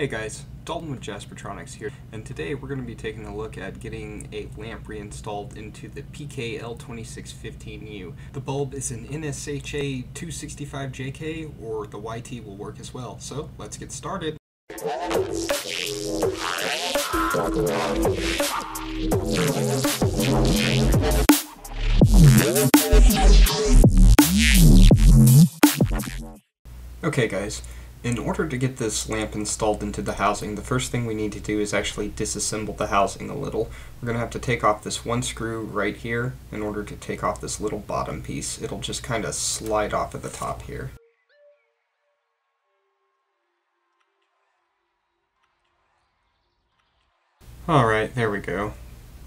Hey guys, Dalton with Jaspertronics here, and today we're going to be taking a look at getting a lamp reinstalled into the PK-L2615U. The bulb is an NSHA 265JK, or the YT will work as well, so let's get started. Okay guys, in order to get this lamp installed into the housing, the first thing we need to do is actually disassemble the housing a little. We're going to have to take off this one screw right here in order to take off this little bottom piece. It'll just kind of slide off at the top here. Alright, there we go.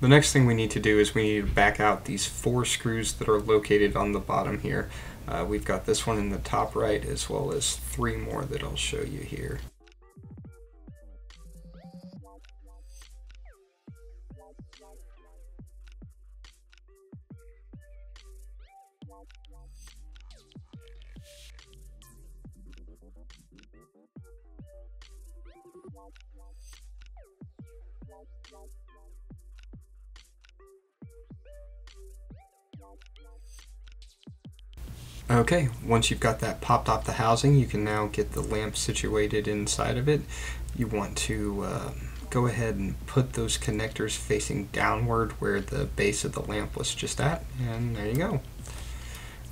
The next thing we need to do is we need to back out these 4 screws that are located on the bottom here. We've got this one in the top right as well as 3 more that I'll show you here. Okay, once you've got that popped off the housing, you can now get the lamp situated inside of it. You want to go ahead and put those connectors facing downward where the base of the lamp was just at, and there you go.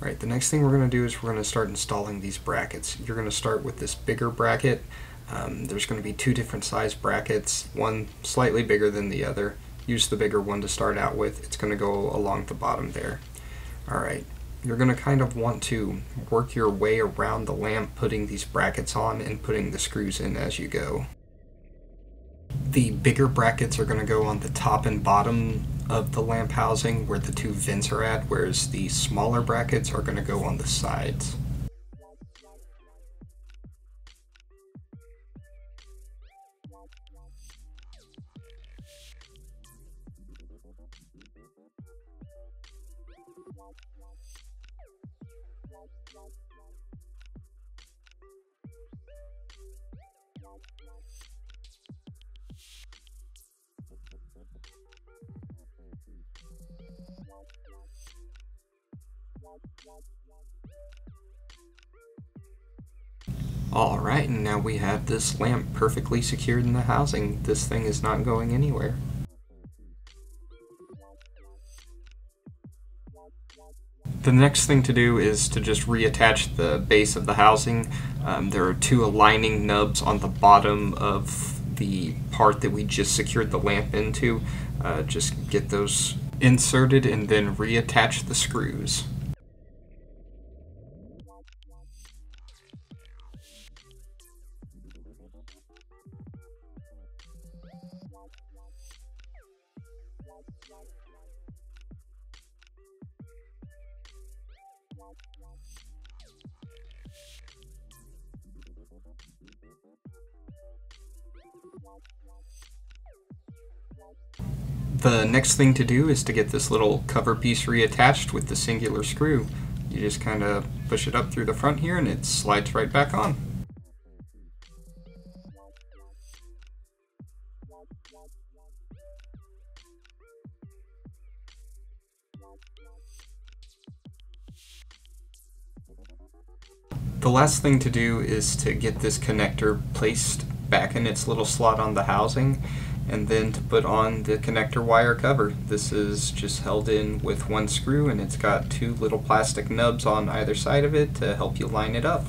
Alright, the next thing we're going to do is we're going to start installing these brackets. You're going to start with this bigger bracket. There's going to be 2 different size brackets, one slightly bigger than the other. Use the bigger one to start out with. It's going to go along the bottom there. Alright. You're going to kind of want to work your way around the lamp, putting these brackets on and putting the screws in as you go. The bigger brackets are going to go on the top and bottom of the lamp housing where the 2 vents are at, whereas the smaller brackets are going to go on the sides. Alright, and now we have this lamp perfectly secured in the housing. This thing is not going anywhere. The next thing to do is to just reattach the base of the housing. There are 2 aligning nubs on the bottom of the part that we just secured the lamp into. Just get those inserted and then reattach the screws. The next thing to do is to get this little cover piece reattached with the singular screw. You just kind of push it up through the front here and it slides right back on. The last thing to do is to get this connector placed back in its little slot on the housing, and then to put on the connector wire cover. This is just held in with 1 screw, and it's got 2 little plastic nubs on either side of it to help you line it up.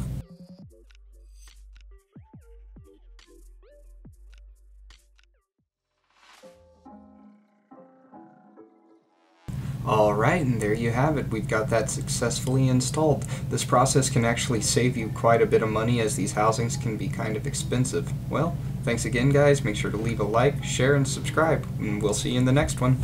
Alright, and there you have it. We've got that successfully installed. This process can actually save you quite a bit of money, as these housings can be kind of expensive. Well, thanks again guys. Make sure to leave a like, share, and subscribe, and we'll see you in the next one.